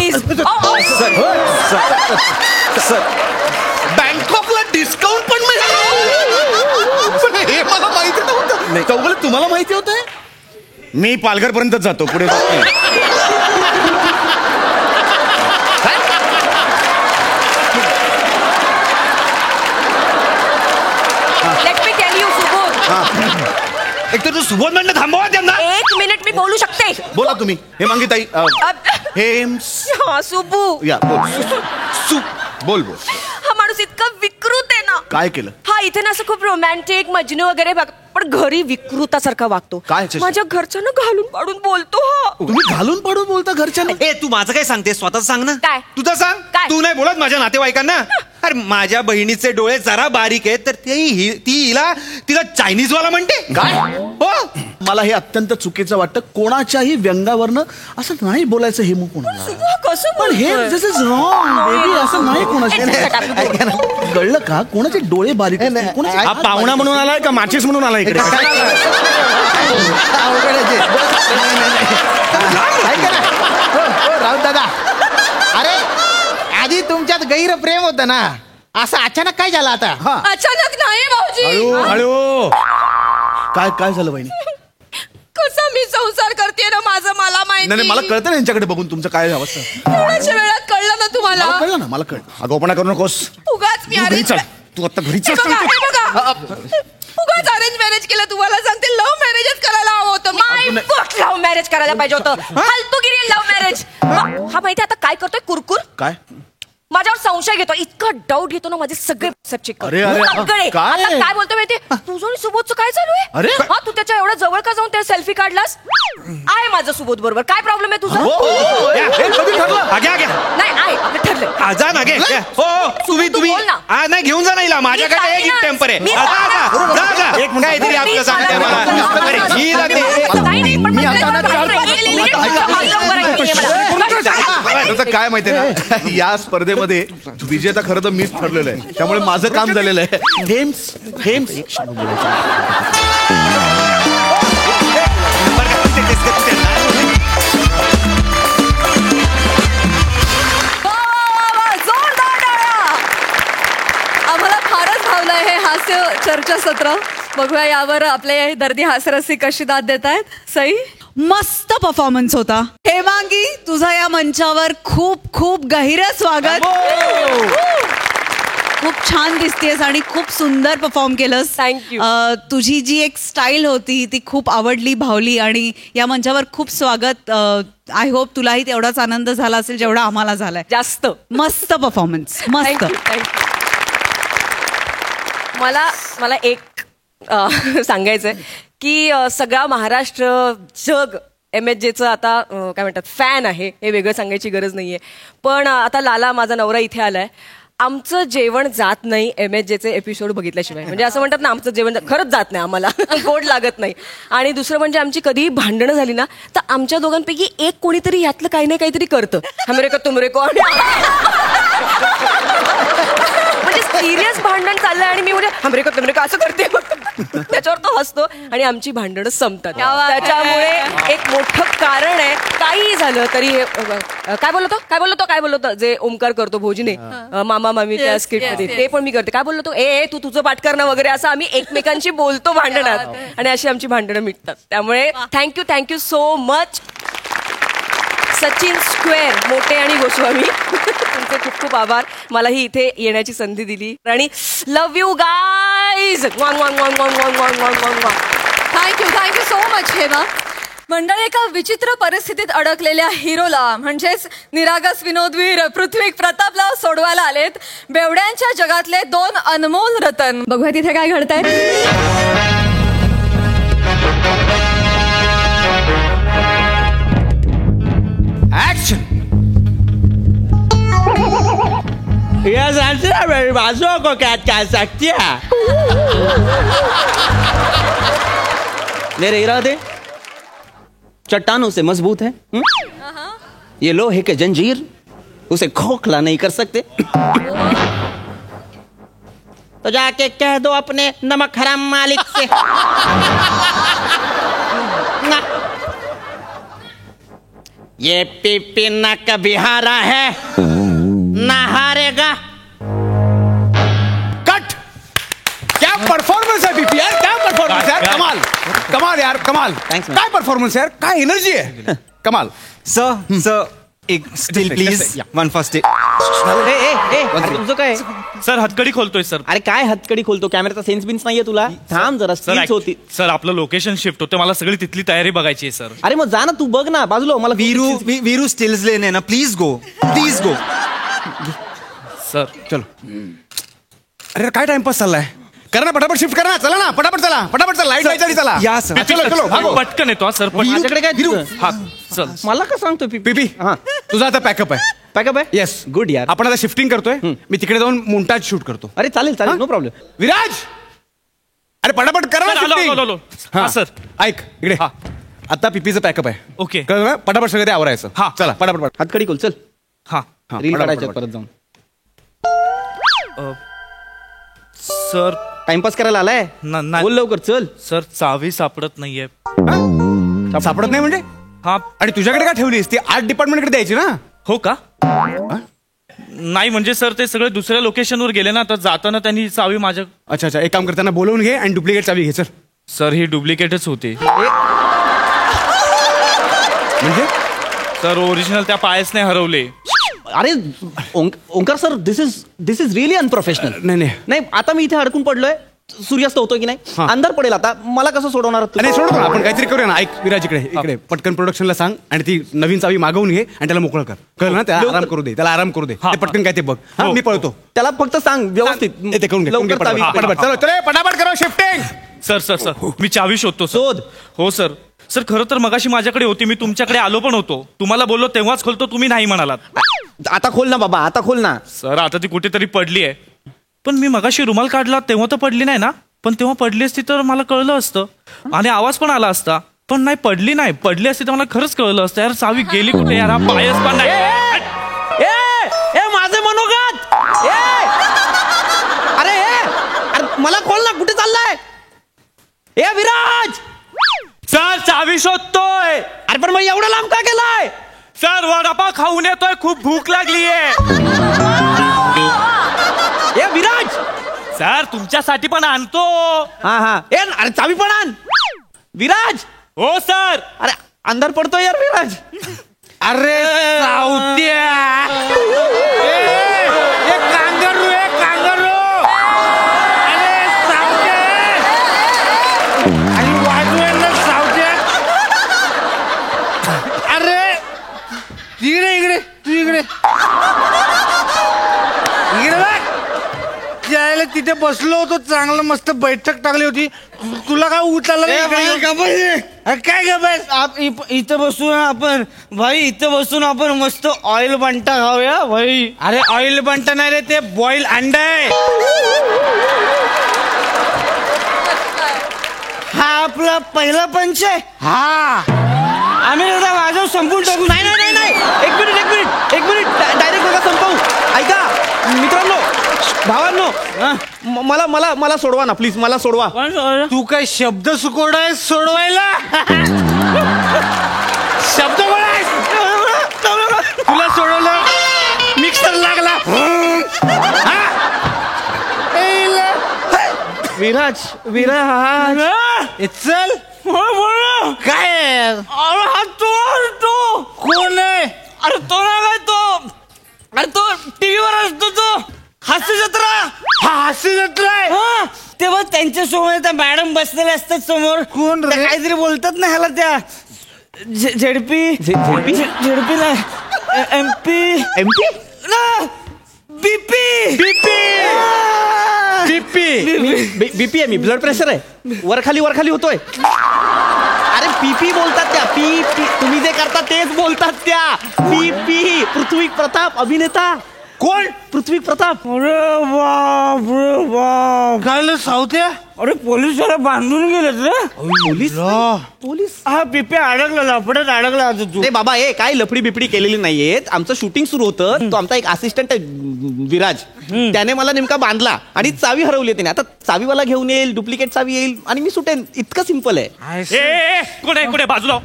बँकॉकला डिस्काउंट पण मिळालं? हे मला माहिती नव्हतं. चौगुले, तुम्हाला माहिती होतं? मी पालघर पर्यंत जातो, पुढे एक तर तू सुबोध म्हणलं थांबवा त्यांना. 1 मिनिट मी बोलू शकते. बोला तुम्ही. हेमांगी ताई. हेम्स. सुबू. या बोल. हा माणूस इतका विकृत आहे ना. काय केलं? हा इथे ना असं खूप रोमॅन्टिक मजनू वगैरे पण घरी विकृतासारखा वागतो. काय? माझ्या घरच्यांना घालून पाडून बोलतो. हा तुम्ही घालून पाडून बोलता घरच्यांना? तू माझं काय सांगते, स्वतः सांग ना. काय? तुझं सांग. तू नाही बोलत माझ्या नातेवाईकांना? अरे माझ्या बहिणीचे डोळे जरा बारीक आहेत तर तिला चायनीज वाला म्हणते. काय? हो, मला हे अत्यंत चुकीचं वाटतं. कोणाच्याही व्यंगावरनं असं नाही बोलायचं. हे मग कोणाला कसं? पण हे दिस इज रॉंग बेबी. असं नाही कोणाच्या. कळलं का? कोणाचे डोळे बारीक? हा पाहुणा म्हणून आलाय का माचीस म्हणून आलाय इकडे? राऊत दादा, अरे आधी तुमच्यात गैर प्रेम होतं ना, असं अचानक काय झालं आता? अचानक नाही भाऊजी. हळू. काय झालं बहिणी? कसा मी संसार करते ना माझं मला माहिती. नाही, मला कळतं ना यांच्याकडे बघून तुमचं काय अवस्था. थोड्याशा वेळात कळलं ना तुम्हाला? कळलं ना, मला कळलं. आगोपणा करू नकोस. उगाच मी घरी चल. तू आता घरी चल. उगाच अरेंज मॅरेज केलं. तुम्हाला सांगते लव्ह मॅरेजच करायला हवं होतं. लव्ह मॅरेज करायला पाहिजे होतं. फालतूगिरी लव्ह मॅरेज. हा माहिती आता काय करतोय? कुरकुर. काय? माझ्यावर संशय घेतो, इतका डाऊट घेतो ना माझे सगळे चेक अरे, अरे, सगळे. काय? आता काय बोलतो माहिती तुझं आणि सुबोधचं काय चालू आहे? अरे. हा, तू त्याच्या एवढ्या जवळ का जाऊन त्या सेल्फी काढलास? आहे माझं सुबोध बरोबर, काय प्रॉब्लेम आहे तुझा? आगे आगे नाही आहे, आपलं ठरलंय. जा ना गे हो तुम्ही तू बोल ना. नाही घेऊन जा ना माझ्याकडे मी एक टेम्पर आहे मी एक काहीतरी आपलं सांगते मला अरे, ही जाते. नाही, नाही, पण मी आता ना चार त्याचं काय माहितीये ना या स्पर्धेमध्ये विजेता खरं तर मीच ठरलेलं आहे, त्यामुळे माझं काम झालेलं आहे. जोरदार टाळ्या. आम्हाला फारच भावलंय हे हास्य चर्चासत्र. बघूया यावर आपले दर्दी हास्यरसिक कशी दाद देत आहेत. सई, मस्त परफॉर्मन्स होता. हेमांगी, तुझं या मंचावर खूप खूप गहिरं स्वागत. खूप छान दिसतेस आणि खूप सुंदर परफॉर्म केलंस. Thank you. तुझी जी एक स्टाईल होती ती खूप आवडली, भावली आणि या मंचावर खूप स्वागत. आय होप तुलाही तेवढाच आनंद झाला असेल जेवढा आम्हाला झालाय. जास्त मस्त परफॉर्मन्स, मस्त. मला एक सांगायचंय की सगळा महाराष्ट्र जग MHJचं आता काय म्हणतात फॅन आहे, हे वेगळं सांगायची गरज नाहीये. पण आता लाला माझा नवरा इथे आलाय, आमचं जेवण जात नाही MHJचे एपिसोड बघितल्याशिवाय. म्हणजे असं म्हणतात ना, आमचं जेवण खरंच जात नाही, आम्हाला गोड लागत नाही. आणि दुसरं म्हणजे आमची कधीही भांडणं झाली ना तर आमच्या दोघांपैकी एक कोणीतरी यातलं काही ना काहीतरी करतं. हमरे को तुमरे को. म्हणजे सिरियस भांडण चाललंय आणि मी म्हणजे हमरे को तुमरे को असं करते. त्याच्यावर तो हसतो आणि आमची भांडणं संपतात. त्याच्यामुळे एक मोठं कारण आहे. काही झालं तरी काय बोलतो जे ओमकार करतो भोजने मामा मामी त्या स्किट मध्ये, ते पण मी करते. काय बोललो तो ए तू तुझं पाठ करणं वगैरे असं आम्ही एकमेकांशी बोलतो भांडणात आणि अशी आमची भांडणं मिटतात. त्यामुळे thank you so much Sachin square, Mote आणि गोस्वामी. तुमचे खूप खूप आभार, मलाही इथे येण्याची संधी दिली. आणि love you guys. Thank you so much Hema. मंडळी, एका विचित्र परिस्थितीत अडकलेल्या हिरोला म्हणजेच निरागस विनोदवीर पृथ्वी प्रतापला सोडवायला आलेत बेवड्यांच्या जगातले 2 अनमोल रतन. बघूया तिथे काय घडतंय. Action! Yes, answer मेरी बाजू को क्या कह सकती है? मेरे इरादे चट्टानों से मजबूत है. ये लोहे के जंजीर उसे खोखला नहीं कर सकते. तो जाके कह दो अपने नमक हराम मालिक से. ये पीपी न कभी हारा है ना हारेगा. कट. क्या परफॉर्मन्स आहे पीपी यार, क्या परफॉर्मन्स यार. कमाल यार, कमाल. Thanks, man. काय परफॉर्मन्स यार, काय एनर्जी आहे. कमाल. सर एक स्टिल प्लीज वन फर्स्ट तुझं काय सर हतकडी खोलतोय सर. अरे काय हतकडी खोलतो, कॅमेराचा सेन्स बिन्स नाहीये तुला. थांब जरा, स्टिल्स होती. सर आपलं लोकेशन शिफ्ट होतं, मला सगळी तिथली तयारी बघायची आहे सर. अरे मग जा ना तू, बघ ना बाजूला. मला वीरू स्टिल्स लेने ना, प्लीज गो. सर चलो. अरे काय टाइमपास चाललाय, करा ना पटापट शिफ्ट करा ना. चला ना पटापट चला. लाईट जायची चला. या सर. चलो भागो. पटकन येतो सर. माझ्याकडे काय हा चल. मला का सांगतो पीपी तुझा आता पॅकअप आहे. पॅकअप आहे. येस, गुड यार. आपण आता शिफ्टिंग करतोय. मी तिकडे जाऊन मुंटाज शूट करतो. अरे चालेल नो प्रॉब्लेम. विराज, अरे पटापट करा ना shifting. आलो. हा सर. ऐक इकडे. आता पीपीचं पॅकअप आहे. ओके. कळलं ना? पटापट सगळं ते आवरायचं. हा. चला पटापट. हतकडी खोल चल. हा रील काढायच्यात परत जाऊन. सर टाइमपास करायला आलाय. बोल लवकर चल. सर चावी सापडत नाहीये. सापडत नाही म्हणजे? हा. आणि तुझ्याकडे का ठेवलीस ती? आर्ट डिपार्टमेंटकडे द्यायची ना. हो का? नाही म्हणजे सर ते सगळे दुसऱ्या लोकेशनवर गेले ना, तर जाताना त्यांनी चावी माझ्या. अच्छा, एक काम करताना बोलवून घे आणि डुप्लिकेट चावी घे. चल. सर ही डुप्लिकेटच होती. म्हणजे सर ओरिजिनल त्या पायसने हरवले. अरे Omkar sir, this is really unprofessional. नाही आता मी इथे अडकून पडलोय. सूर्यास्त होतोय की नाही अंधार पडेल आता मला कसं सोडवणार आहात नाही तुम्ही? सोडतो ना आपण काहीतरी करूया ना. ऐक विराज इकडे पटकन प्रोडक्शनला सांग आणि ती नवीन चावी मागवून घे आणि त्याला मोकळं कर. कळलं ना? त्याला आराम करू दे, त्याला आराम करू दे. ते पटकन काय ते बघ. मी पळतो. त्याला फक्त सांग व्यवस्थित ते करून घे, करून घे लवकर चावी पटापट. चलो चले पटापट करा शिफ्टिंग. सर मी चावी शोधतो शोध. हो सर खरं तर मगाशी माझ्याकडे होती, मी तुमच्याकडे आलो पण होतो, तुम्हाला बोललो तेव्हाच खोलतो, तुम्ही नाही म्हणालात. आता खोल ना बाबा, आता खोल ना. सर आता ती कुठेतरी पडली आहे, पण मी मगाशी रुमाल काढला तेव्हा तर पडली नाही ना, पण तेव्हा पडली असती तर मला कळलं असतं आणि आवाज पण आला असता, पण नाही पडली असती तर मला खरंच कळलं असतं. यार चावी गेली कुठे यार, हा पायच पण नाही. ए माझे मनोगत अरे मला खोल ना, कुठे चाललाय? ए विराज सर चावी शोधतोय. अरे पण मग एवढं लांब का गेलाय? सर वडापाव खाऊन येतोय, खूप भूक लागलीये. ए विराज सर तुमच्यासाठी पण आणतो. हा ए अरे चावी पण आण विराज. हो सर. अरे अंधार पडतोय यार विराज. अरे कांगारू अरे सावत्या आणि वाजवायला सावत्या. अरे इकडे जायला तिथे बसलो होतो, चांगलं मस्त बैठक टाकली होती, तुला काय उचललं? काय गप्प इथं बसून आपण भाई, इथं बसून आपण मस्त ऑइल बंटा खाऊया भाई. अरे ऑइल बंटा नाही रे, ते बॉईल अंडा आहे. हा आपला पहिला पंच आहे. आम्ही एकदा वाजव संपून टाकू. नाही एक मिनिट डायरेक्ट नका संपवू. ऐका मित्रांनो, भावांनो, मला सोडवा ना प्लीज, मला सोडवा. तू काय शब्द सुकोड आहे सोडवायला? शब्द बोलायस तुला सोडवलं, मिक्सर लागला. विराज चल काय? तो कोण आहे? अरे तो नाही तो, अरे तो टीव्हीवर असतो तो हास्य जत्रा. हास्य जत्रा आहे. तेव्हा त्यांच्या समोर त्या मॅडम बसलेले असतात समोर. कोण त्या रे? काहीतरी बोलतात ना ह्याला, त्या झेडपी नाही एमपी बीपी आहे, मी ब्लड प्रेशर आहे, वरखाली होतोय. अरे पीपी बोलतात त्या, पी तुम्ही जे करता तेच बोलतात त्या. पीपी पृथ्वी प्रताप अभिनेता. कोण? पृथ्वी प्रताप. अरे बाप काय सावत्या? अरे पोलीस जरा बांधून गेलेत रे. पोलीस हा पिपे अडकला, लफड्यात अडकला आता तू. ते बाबा काय लफडी बिपडी केलेली नाहीयेत. आमचं शूटिंग सुरू होतं, तो आमचा एक असिस्टंट आहे विराज, त्याने मला नेमका बांधला आणि चावी हरवली त्याने. आता चावीवाला घेऊन येईल, डुप्लिकेट चावी येईल आणि मी सुटेन. इतकं सिंपल आहे. कुठे बाजूला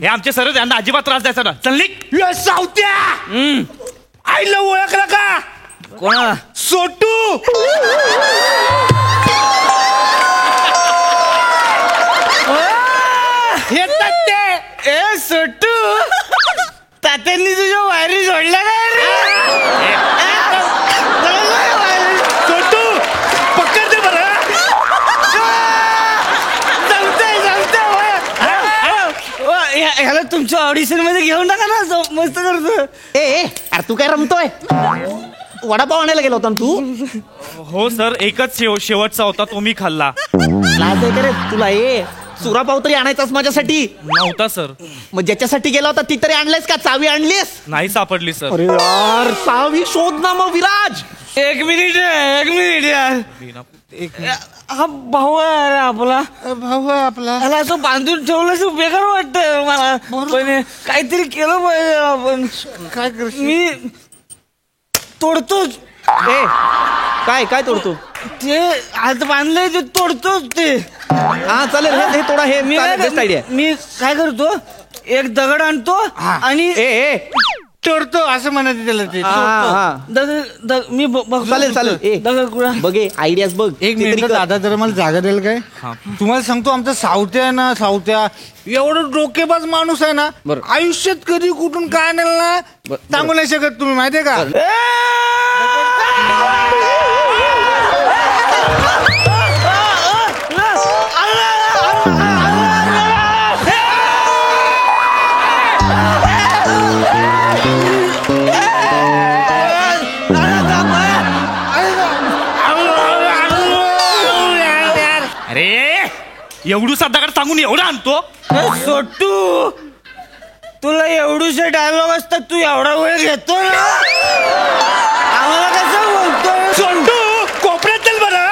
हे आमचे सर, यांना अजिबात त्रास द्यायचा ना. चल निघ. सावत्या आईला ओळखलं का? कोणा? सोटू. येतात ते. ए सोटू, तात्यांनी तुझ्या वायरी जोडल्या काय रे? सोटू पकड दे बरं. ह्याला तुमच्या ऑडिशन मध्ये घेऊन टाका ना, मस्त करतो. अरे तू काय रमतोय? वडापाव आणायला गेला होता ना तू? हो सर, एकच शेवटचा होता, तो मी खाल्ला. लाज आहे का रे तुला? सुरापाव तरी आणायचाच माझ्यासाठी? नव्हता सर. मग ज्याच्यासाठी गेला होता ती तरी आणलायस का? चावी आणलीस? नाही सापडली सर. अरे यार, चावी शोध ना मग विराज. एक मिनिट यार. हा भाऊ आहे आपला. त्याला असं बांधून ठेवलं बेकार वाटतं मला. पण काहीतरी केलं पाहिजे आपण. काय करशील? मी तोडतोच. काय तोडतो? ते हात बांधलंय ते तोडतोच ते. हा चालेल, हे तोडा. हे बेस्ट आयडिया. मी काय करतो, एक दगड आणतो आणि तोडतो असं म्हणायचं त्याला. ते मी चालेल. दगड कुठा बघे आयडियाज बघ. एक मिनिट दादा, जरा मला जागा द्याल काय? तुम्हाला सांगतो, आमचा सावत्या आहे ना, सावत्या एवढं डोकेबाज माणूस आहे ना, आयुष्यात कधी कुठून काय आणेल ना सांगू नाही शकत तुम्ही, माहितीये का? एवढूसा दगड सांगून एवढा आणतो. सोटू तुला एवढूसे डायलॉग असतात, तू एवढा वेळ घेतो ना, आम्हाला कसं बोलतो. सोंडू कोपऱ्यात चल बरं.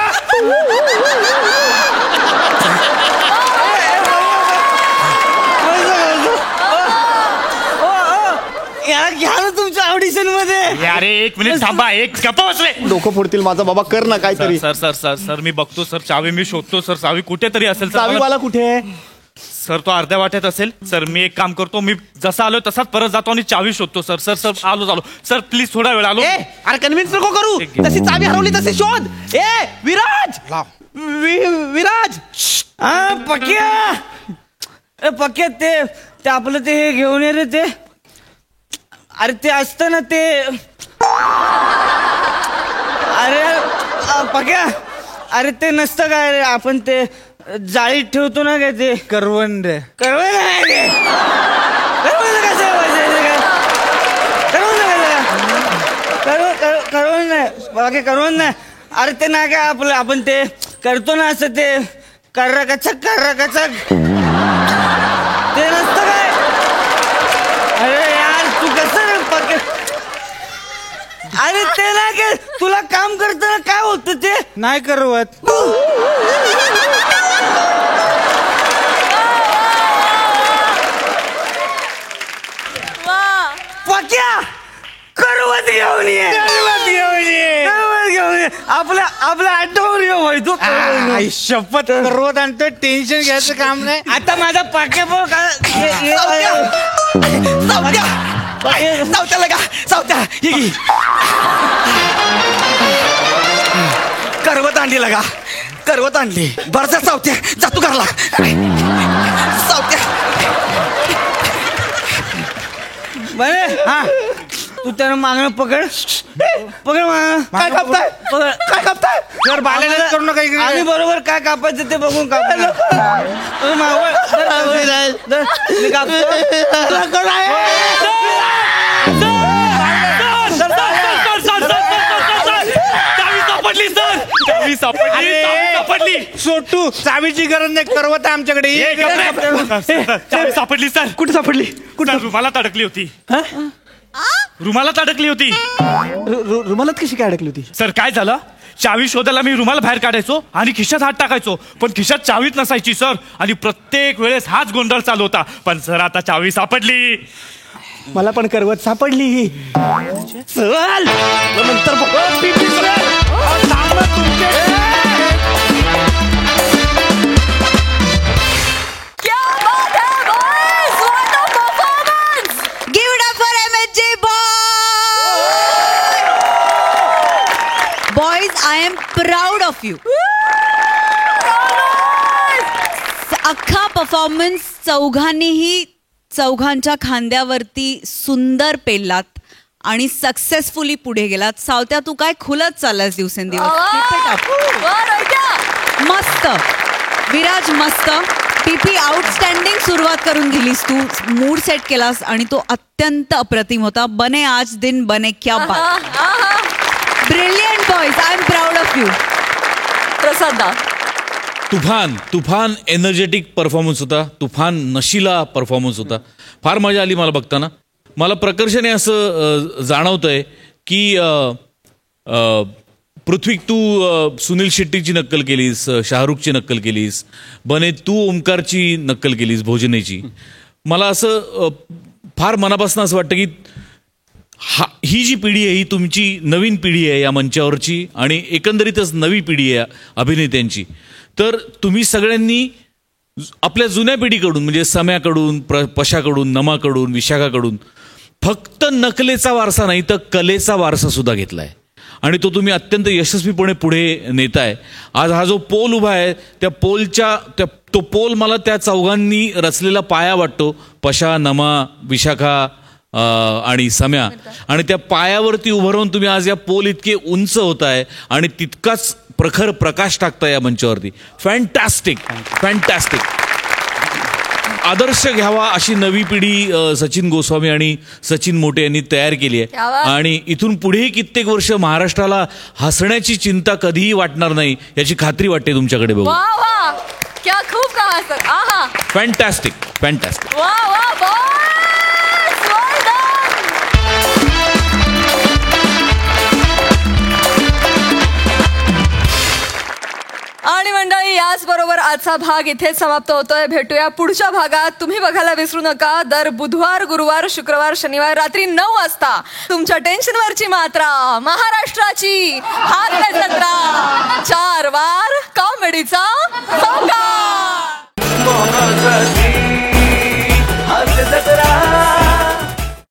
याला घ्या ना तुमच्या ऑडिशन मध्ये. अरे एक मिनिट थांबा, एक गप्पा बसले. डोकं फोडतील माझा बाबा, कर ना काहीतरी. सर सर सर सर मी बघतो सर, चावी मी शोधतो सर, चावी कुठेतरी असेल सर. चावीवाला कुठे आहे? सर तो अर्ध्या वाट्यात असेल सर. मी एक काम करतो, मी जसा आलो तसाच परत जातो आणि चावी शोधतो सर. सर सर आलो सर, प्लीज थोडा वेळ आलो. अरे कन्व्हिन्स नको करू, तशी चावी हरवली तशी शोध. विराज विराज. हा पक्या ते आपलं ते हे घेऊन ये रे ते. अरे ते असतं ना ते. अरे पक्या, अरे ते नसतं काय रे, आपण ते जाळीत ठेवतो ना काय ते. करवंद करवंद नाही. अरे ते नाही काय आपलं, आपण ते करतो ना असं ते कर्रकचक ते नसतं काय. अरे यार तू कसं रे पक्या. अरे ते नाही काय, तुला काम करताना काय होतं ते नाही करवत. पक्या करवत घेऊन ये. आपल्या आठवण व्हायचो. शपथ करवत आणतो, टेन्शन घ्यायचं काम नाही. आता माझा पाक्या करवत आणली लगा, करवत आणली. बरं जा सावत्या, जा तू घरला. सावत्या बरे. हा तू त्यानं मागणं पकड मागणं. काय कापताय? काय कापताय? सर बालेला करू नका इकडे. आम्ही बरोबर काय कापायचं ते बघून सापडली. सोटू चावीची गरज नाही, करवत आहे आमच्याकडे. चावी सापडली सर. कुठे सापडली? कुठं? रुमालात अडकली होती. रुमालात अडकली होती. रुमालात कशी काय अडकली होती? सर काय झालं, चावी शोधायला मी रुमाल बाहेर काढायचो आणि खिशात हात टाकायचो, पण खिशात चावीच नसायची सर. आणि प्रत्येक वेळेस हाच गोंधळ चालू होता. पण सर आता चावी सापडली. मला पण करवत सापडली. चल नंतर Give it up for MHJ boys. I am proud of you. अख्खा परफॉर्मन्स चौघांच्या खांद्यावरती सुंदर पेललात आणि सक्सेसफुली पुढे गेलात. सावत्या तू काय खुलत चाललास दिवसेंदिवस. मस्त विराज, मस्त. पीपी आउटस्टँडिंग सुरुवात करून दिलीस तू, मूड सेट केलास आणि तो अत्यंत अप्रतिम होता. बने आज दिन बने, क्या बात. Brilliant boys, I am proud of you. प्रसादा तुफान एनर्जेटिक परफॉर्मन्स होता. तुफान नशिला परफॉर्मन्स होता. फार मजा आली मला बघताना. मला प्रकर्षाने असं जाणवतंय की पृथ्वी तू सुनील शेट्टीची नक्कल केलीस, शाहरुखची नक्कल केलीस. बने तू ओमकारची नक्कल केलीस, भोजनेची. मला असं फार मनापासून असं वाटतं की ही जी पिढी आहे ही तुमची नवीन पिढी आहे या मंचावरची आणि एकंदरीतच नवी पिढी आहे अभिनेत्यांची. तर तुम्ही सगळ्यांनी आपल्या जुन्या पिढीकडून म्हणजे सम्याकडून, पशाकडून, नमाकडून, विशाखाकडून फक्त नकलेचा वारसा नाही तर कलेचा वारसा सुद्धा घेतलाय आणि तो तुम्ही अत्यंत यशस्वीपणे पुढे नेताय. आज हा जो पोल उभा आहे त्या तो पोल मला त्या चौघांनी रचलेला पाया वाटतो. पशा, नमा, विशाखा आणि सम्या. आणि त्या पायावरती उभं राहून तुम्ही आज या पोल इतके उंच होताय आणि तितकाच प्रखर प्रकाश टाकताय या मंचावरती. फॅन्टॅस्टिक. आदर्श घ्यावा अशी नवी पिढी सचिन गोस्वामी आणि सचिन मोटे यांनी तयार केली आहे आणि इथून पुढेही कित्येक वर्ष महाराष्ट्राला हसण्याची चिंता कधीही वाटणार नाही याची खात्री वाटते तुमच्याकडे बघून. क्या खूप कहा सर आहा फॅन्टॅस्टिक फॅन्टॅस्टिक. वा वा बॉस well done. आणि मंडळी याच बरोबर आजचा भाग इथेच समाप्त होतोय. भेटूया पुढच्या भागात. तुम्ही बघायला विसरू नका दर बुधवार गुरुवार शुक्रवार शनिवार रात्री 9 वाजता तुमच्या टेन्शनवरची मात्रा महाराष्ट्राची हास्य जत्रा 4 वार कॉमेडीचा